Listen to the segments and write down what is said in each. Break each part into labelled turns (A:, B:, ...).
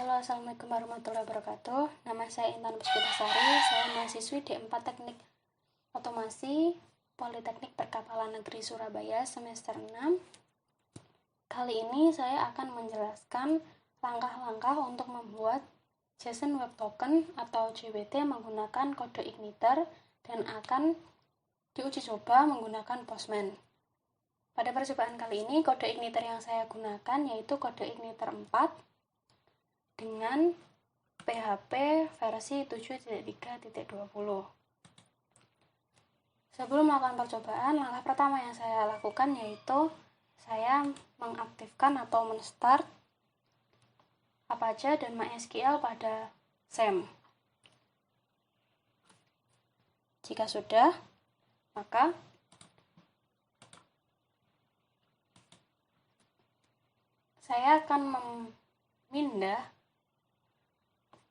A: Halo, Assalamualaikum warahmatullahi wabarakatuh. Nama saya Intan Puspitasari, saya mahasiswi D4 Teknik Otomasi Politeknik Perkapalan Negeri Surabaya semester 6. Kali ini saya akan menjelaskan langkah-langkah untuk membuat JSON Web Token atau JWT menggunakan kode Igniter dan akan diuji coba menggunakan Postman. Pada percobaan kali ini, kode Igniter yang saya gunakan yaitu kode Igniter 4 dengan PHP versi 7.3.20. Sebelum melakukan percobaan, langkah pertama yang saya lakukan yaitu saya mengaktifkan atau men-start Apache dan MySQL pada SAM. Jika sudah, maka saya akan memindah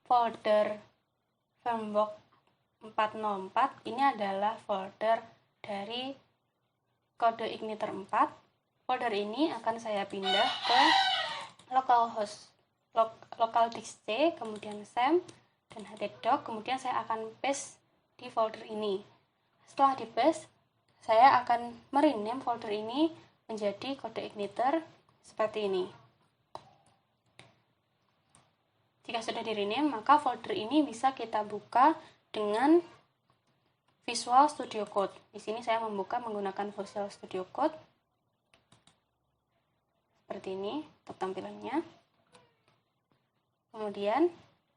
A: folder Framework 404. Ini adalah folder dari kode Igniter 4. Folder ini akan saya pindah ke localhost, local disk C, kemudian SAM dan htdoc, kemudian saya akan paste di folder ini. Setelah di paste, saya akan merename folder ini menjadi kode Igniter seperti ini. Jika sudah di-rename, maka folder ini bisa kita buka dengan Visual Studio Code. Di sini saya membuka menggunakan Visual Studio Code. Seperti ini tampilannya. Kemudian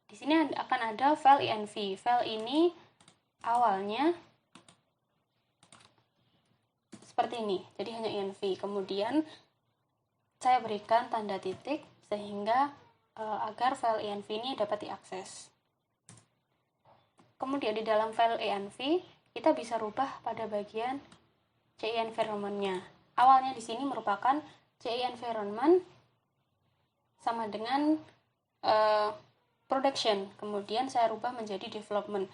A: di sini akan ada file env. File ini awalnya seperti ini. Jadi hanya env. Kemudian saya berikan tanda titik sehingga agar file env ini dapat diakses. Kemudian di dalam file env kita bisa rubah pada bagian CI environment-nya. Awalnya di sini merupakan CI environment sama dengan production. Kemudian saya rubah menjadi development.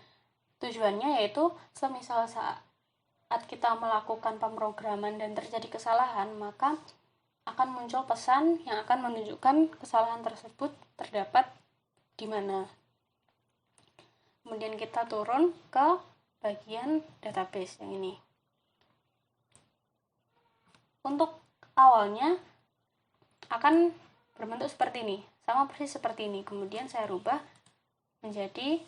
A: Tujuannya yaitu semisal saat kita melakukan pemrograman dan terjadi kesalahan, maka akan muncul pesan yang akan menunjukkan kesalahan tersebut terdapat di mana. Kemudian kita turun ke bagian database yang ini. Untuk awalnya akan berbentuk seperti ini, sama persis seperti ini. Kemudian saya rubah menjadi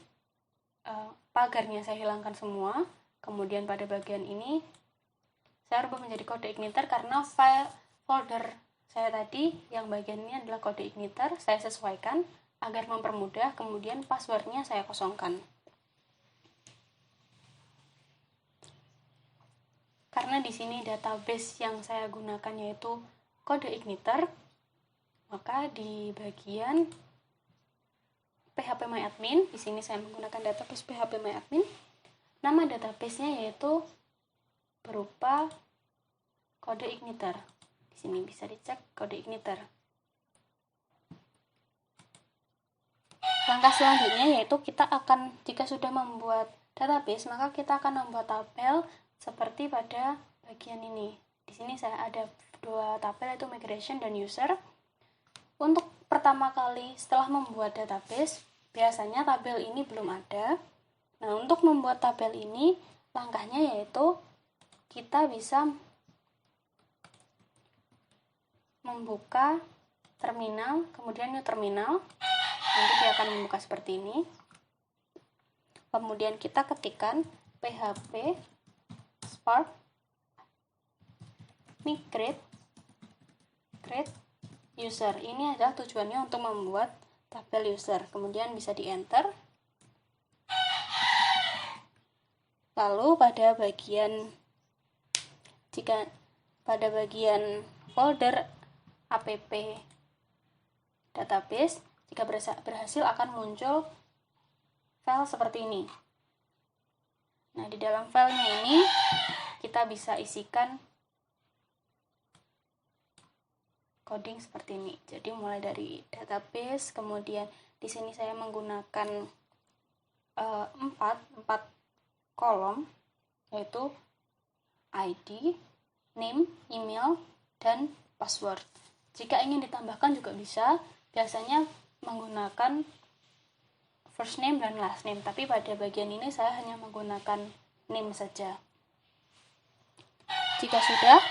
A: pagarnya saya hilangkan semua. Kemudian pada bagian ini saya rubah menjadi kode Igniter karena folder saya tadi yang bagian ini adalah kode Igniter, saya sesuaikan agar mempermudah. Kemudian passwordnya saya kosongkan. Karena di sini database yang saya gunakan yaitu kode Igniter, maka di bagian phpMyAdmin, di sini saya menggunakan database phpMyAdmin, nama database-nya yaitu berupa kode Igniter. Di sini bisa dicek kode Igniter. Langkah selanjutnya yaitu kita akan, jika sudah membuat database, maka kita akan membuat tabel seperti pada bagian ini. Di sini saya ada dua tabel yaitu migration dan user. Untuk pertama kali setelah membuat database, biasanya tabel ini belum ada. Nah, untuk membuat tabel ini, langkahnya yaitu kita bisa membuka terminal, kemudian new terminal. Nanti dia akan membuka seperti ini. Kemudian kita ketikkan php spark migrate create user. Ini adalah tujuannya untuk membuat tabel user. Kemudian bisa di enter. Lalu pada bagian folder app database, jika berhasil akan muncul file seperti ini. Nah, di dalam filenya ini kita bisa isikan coding seperti ini. Jadi mulai dari database, kemudian di sini saya menggunakan 4 kolom, yaitu ID, name, email, dan password. Jika ingin ditambahkan juga bisa. Biasanya menggunakan first name dan last name, tapi pada bagian ini saya hanya menggunakan name saja. Jika sudah,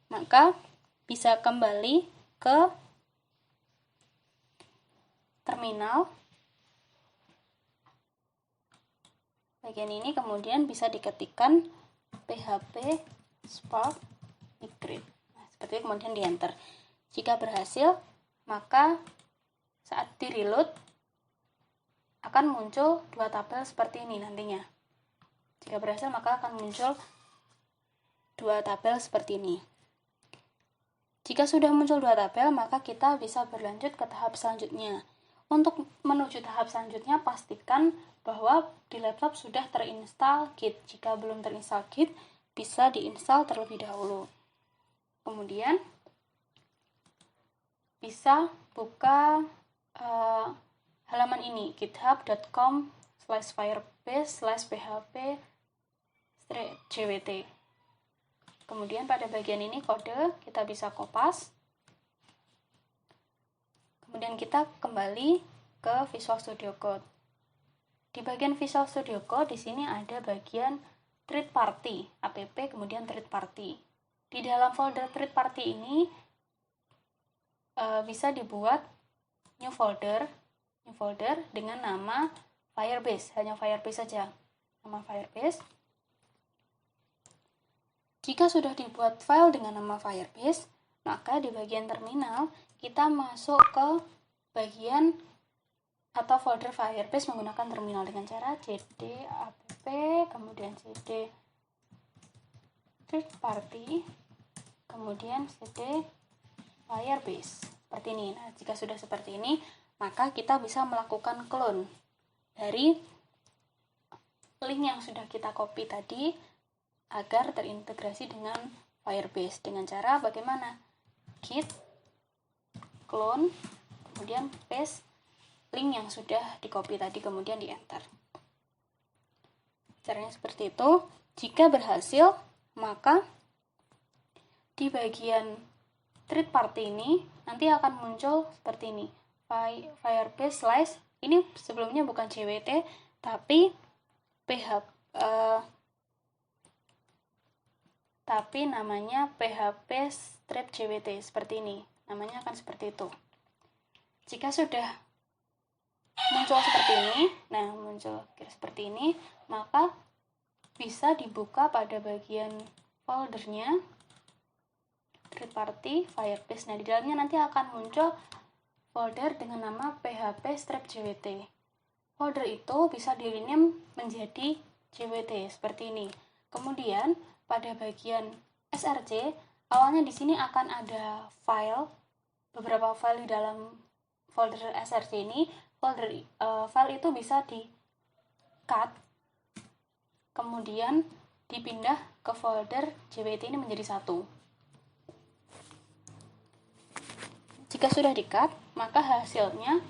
A: maka bisa kembali ke terminal. Bagian ini kemudian bisa diketikkan php spark migrate. Nah, seperti itu, kemudian di enter. Jika berhasil, maka saat di reload akan muncul dua tabel seperti ini nantinya. Jika berhasil, maka akan muncul dua tabel seperti ini. Jika sudah muncul dua tabel, maka kita bisa berlanjut ke tahap selanjutnya. Untuk menuju tahap selanjutnya, pastikan bahwa di laptop sudah terinstall Git. Jika belum terinstall Git, bisa diinstal terlebih dahulu. Kemudian bisa buka halaman ini, github.com/firebase/php-jwt. Kemudian pada bagian ini kode kita bisa kopas. Kemudian kita kembali ke Visual Studio Code. Di bagian Visual Studio Code di sini ada bagian third party, app kemudian third party. Di dalam folder third party ini bisa dibuat new folder dengan nama Firebase, hanya Firebase saja, nama Firebase. Jika sudah dibuat file dengan nama Firebase, maka di bagian terminal kita masuk ke bagian atau folder Firebase menggunakan terminal dengan cara cd app kemudian cd third party kemudian cd Firebase seperti ini. Nah, jika sudah seperti ini, maka kita bisa melakukan clone dari link yang sudah kita copy tadi agar terintegrasi dengan Firebase dengan cara bagaimana? Git clone kemudian paste link yang sudah di copy tadi kemudian di enter. Caranya seperti itu. Jika berhasil, maka di bagian third party ini nanti akan muncul seperti ini, Firebase slash, ini sebelumnya bukan JWT tapi tapi namanya php-jwt, seperti ini, namanya akan seperti itu. Jika sudah muncul seperti ini, seperti ini, maka bisa dibuka pada bagian foldernya third party Firebase. Nah, di dalamnya nanti akan muncul folder dengan nama php-jwt. Folder itu bisa di-rename menjadi jwt seperti ini. Kemudian pada bagian src, awalnya di sini akan ada beberapa file di dalam folder src ini. File itu bisa di-cut, kemudian dipindah ke folder jwt ini menjadi satu. Jika sudah di-cut, maka hasilnya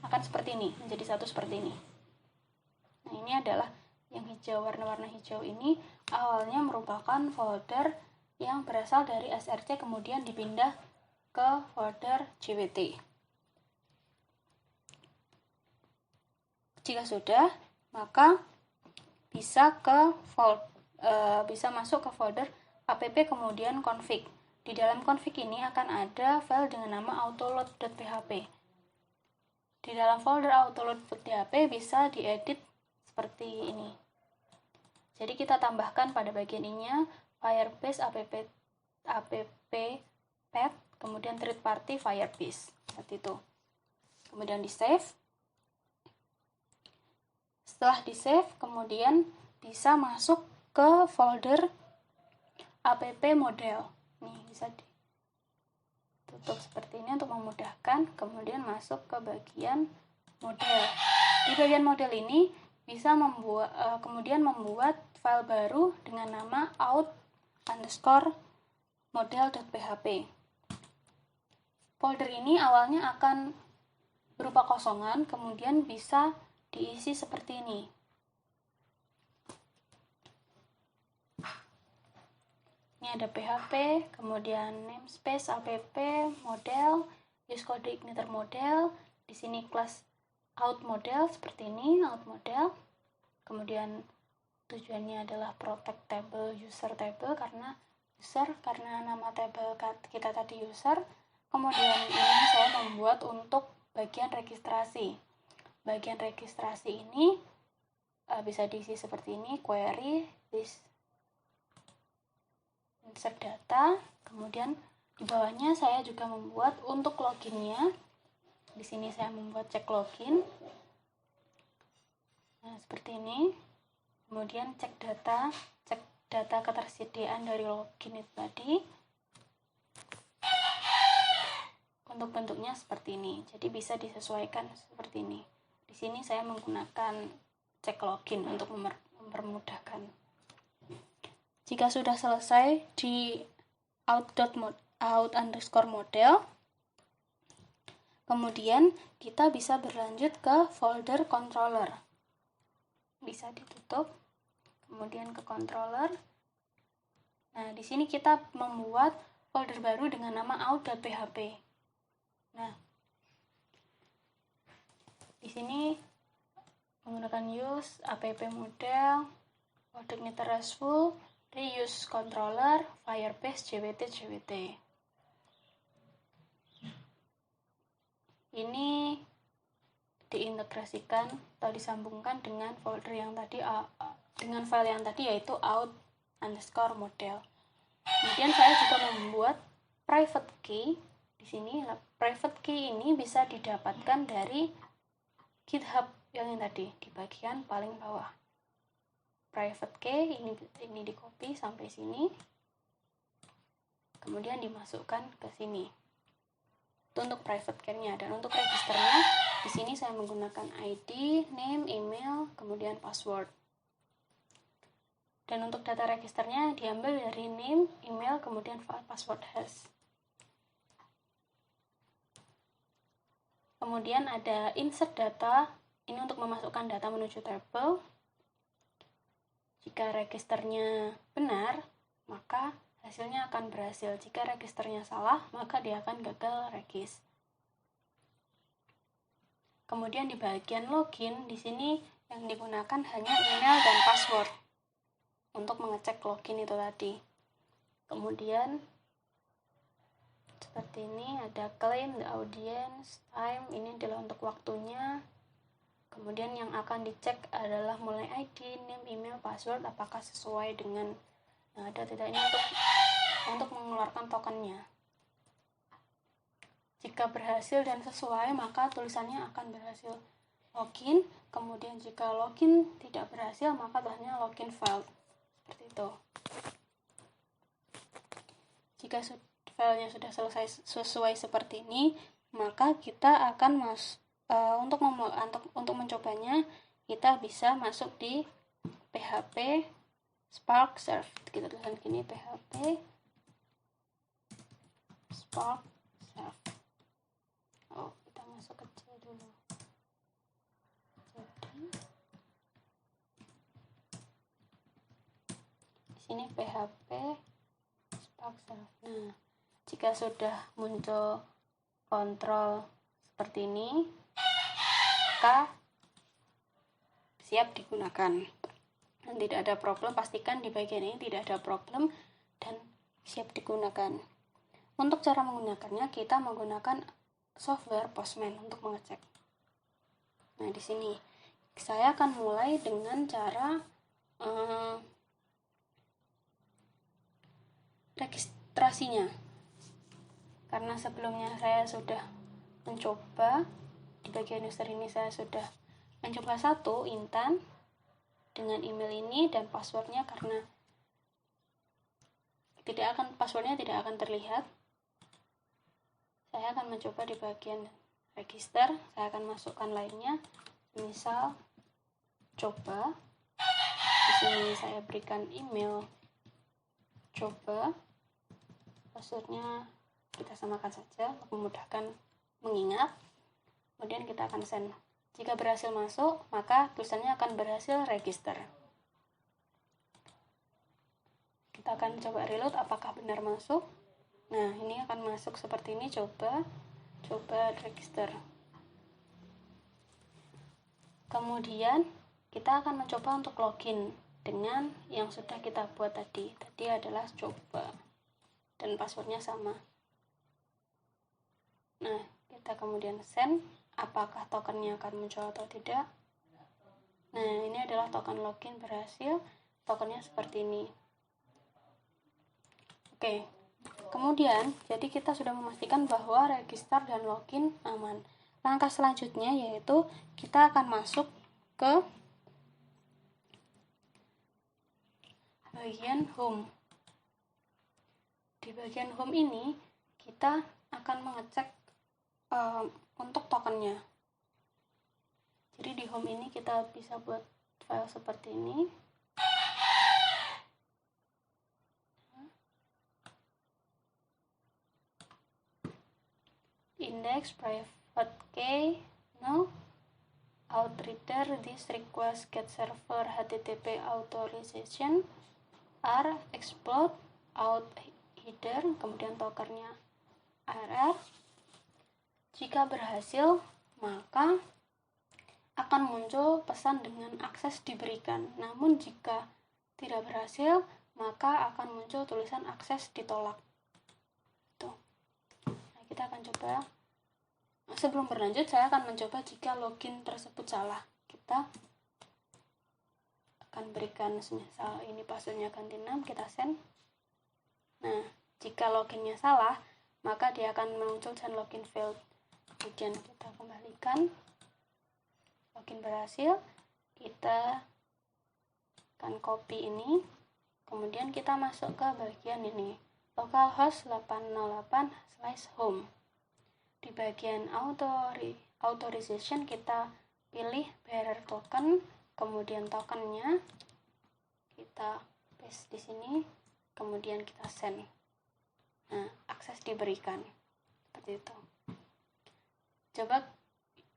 A: akan seperti ini, menjadi satu seperti ini. Nah, ini adalah yang hijau, warna-warna hijau ini awalnya merupakan folder yang berasal dari src kemudian dipindah ke folder jwt. Jika sudah, maka bisa masuk ke folder app kemudian config. Di dalam config ini akan ada file dengan nama autoload.php. Di dalam folder autoload.php bisa diedit seperti ini. Jadi kita tambahkan pada bagian ininya Firebase app path kemudian third party Firebase seperti itu. Kemudian di save. Setelah di save, kemudian bisa masuk ke folder app model. Nih, bisa ditutup seperti ini untuk memudahkan. Kemudian masuk ke bagian model. Di bagian model ini bisa kemudian membuat file baru dengan nama out_model.php. Folder ini awalnya akan berupa kosongan, kemudian bisa diisi seperti ini. Ini ada PHP, kemudian namespace, app, model, use kode igniter model. Di sini kelas out model seperti ini, out model. Kemudian tujuannya adalah protect table user table karena nama table kita tadi user. Kemudian ini saya membuat untuk bagian registrasi. Bagian registrasi ini bisa diisi seperti ini, query this insert data. Kemudian di bawahnya saya juga membuat untuk loginnya. Di sini saya membuat cek login. Nah, seperti ini. Kemudian cek data ketersediaan dari login itu tadi. Untuk bentuknya seperti ini. Jadi bisa disesuaikan seperti ini. Di sini saya menggunakan cek login untuk mempermudahkan. Jika sudah selesai di out_model, kemudian kita bisa berlanjut ke folder controller. Bisa ditutup, kemudian ke controller. Nah, di sini kita membuat folder baru dengan nama out.php. Nah, di sini menggunakan use app model, kode igniter RESTful, reuse controller, Firebase, JWT. Ini diintegrasikan atau disambungkan dengan folder yang tadi, dengan file yang tadi, yaitu out_model. Kemudian saya juga membuat private key. Di sini private key ini bisa didapatkan dari GitHub yang tadi di bagian paling bawah. Private key ini di copy sampai sini, kemudian dimasukkan ke sini. Itu untuk private key-nya. Dan untuk registernya di sini saya menggunakan ID, name, email, kemudian password. Dan untuk data registernya diambil dari name, email, kemudian password hash. Kemudian ada insert data, ini untuk memasukkan data menuju table. Jika registernya benar, maka hasilnya akan berhasil. Jika registernya salah, maka dia akan gagal regis. Kemudian di bagian login, di sini yang digunakan hanya email dan password untuk mengecek login itu tadi. Kemudian seperti ini ada claim the audience time, ini adalah untuk waktunya. Kemudian yang akan dicek adalah mulai ID, name, email, password apakah sesuai dengan yang ada tidak, ini untuk mengeluarkan tokennya. Jika berhasil dan sesuai, maka tulisannya akan berhasil login. Kemudian jika login tidak berhasil, maka tulisannya login failed. Seperti itu. Jika filenya sudah selesai sesuai seperti ini, maka kita akan untuk mencobanya, kita bisa masuk di PHP Spark Serve. Kita tuliskan gini, PHP Spark Serve. Kita masuk ke C dulu. Jadi di sini PHP Spark Serve. Nah, jika sudah muncul kontrol seperti ini, maka siap digunakan. Dan tidak ada problem, pastikan di bagian ini tidak ada problem dan siap digunakan. Untuk cara menggunakannya, kita menggunakan software Postman untuk mengecek. Nah, di sini saya akan mulai dengan cara registrasinya. Karena sebelumnya saya sudah mencoba, di bagian user ini saya sudah mencoba satu intan dengan email ini dan passwordnya, karena passwordnya tidak akan terlihat. Saya akan mencoba di bagian register, saya akan masukkan lainnya, misal coba. Di sini saya berikan email coba, passwordnya kita samakan saja untuk memudahkan mengingat. Kemudian kita akan send. Jika berhasil masuk, maka tulisannya akan berhasil register. Kita akan coba reload apakah benar masuk. Nah, ini akan masuk seperti ini, coba. coba register. Kemudian kita akan mencoba untuk login dengan yang sudah kita buat tadi. Tadi adalah coba dan passwordnya sama. Nah, kita kemudian send. Apakah tokennya akan muncul atau tidak? Nah, ini adalah token login berhasil. Tokennya seperti ini. Oke. Kemudian, jadi kita sudah memastikan bahwa register dan login aman. Langkah selanjutnya yaitu kita akan masuk ke bagian home. Di bagian home ini kita akan mengecek untuk tokennya. Jadi di home ini kita bisa buat file seperti ini. Index private key no outreader this request get server HTTP authorization are explode out header, kemudian tokennya ARR. Jika berhasil, maka akan muncul pesan dengan akses diberikan. Namun jika tidak berhasil, maka akan muncul tulisan akses ditolak. Tuh. Nah, kita akan coba. Sebelum berlanjut, saya akan mencoba jika login tersebut salah. Kita akan berikan misal ini passwordnya ganti 6, kita send. Nah, jika loginnya salah, maka dia akan menunjukkan login failed. Kemudian kita kembalikan, login berhasil, kita akan copy ini, kemudian kita masuk ke bagian ini, localhost 808/home. Di bagian authorization kita pilih bearer token, kemudian tokennya kita paste di sini, kemudian kita send. Nah, akses diberikan seperti itu. Coba,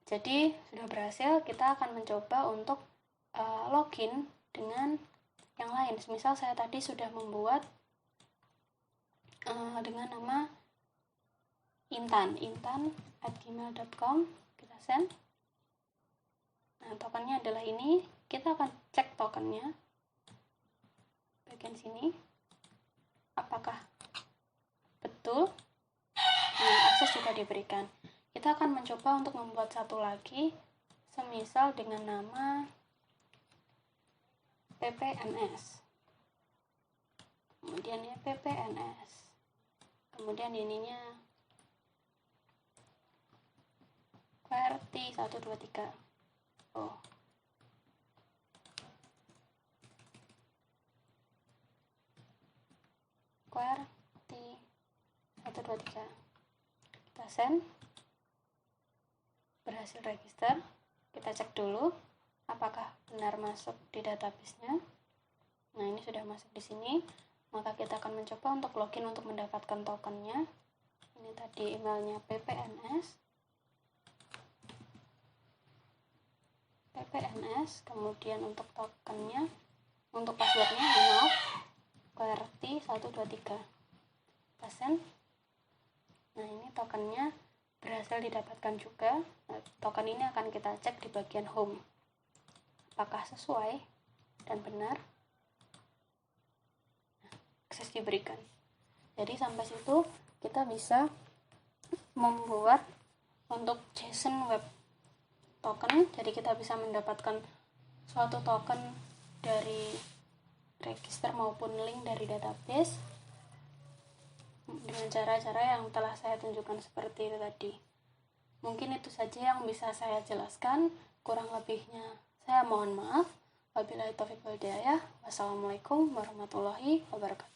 A: jadi sudah berhasil. Kita akan mencoba untuk login dengan yang lain. Misal saya tadi sudah membuat dengan nama intan@gmail.com, kita send. Nah, tokennya adalah ini. Kita akan cek tokennya bagian sini, apakah betul. Nah, akses juga diberikan. Kita akan mencoba untuk membuat satu lagi, semisal dengan nama ppns. Kemudian ya ppns. Kemudian ininya QWERTY 123. Oh. QWERTY 123. Kita send. Berhasil register. Kita cek dulu apakah benar masuk di database-nya. Nah, ini sudah masuk di sini. Maka kita akan mencoba untuk login untuk mendapatkan tokennya. Ini tadi emailnya ppns. Kemudian untuk tokennya, untuk passwordnya maaf, QWERTY 123. Kita send. Nah, ini tokennya berhasil didapatkan juga. Nah, token ini akan kita cek di bagian home. Apakah sesuai dan benar. Nah, akses diberikan. Jadi sampai situ kita bisa membuat untuk JSON web token. Jadi kita bisa mendapatkan suatu token dari register maupun link dari database dengan cara-cara yang telah saya tunjukkan seperti itu tadi. Mungkin itu saja yang bisa saya jelaskan. Kurang lebihnya saya mohon maaf. Wabillahi taufiq wal hidayah. Wassalamualaikum warahmatullahi wabarakatuh.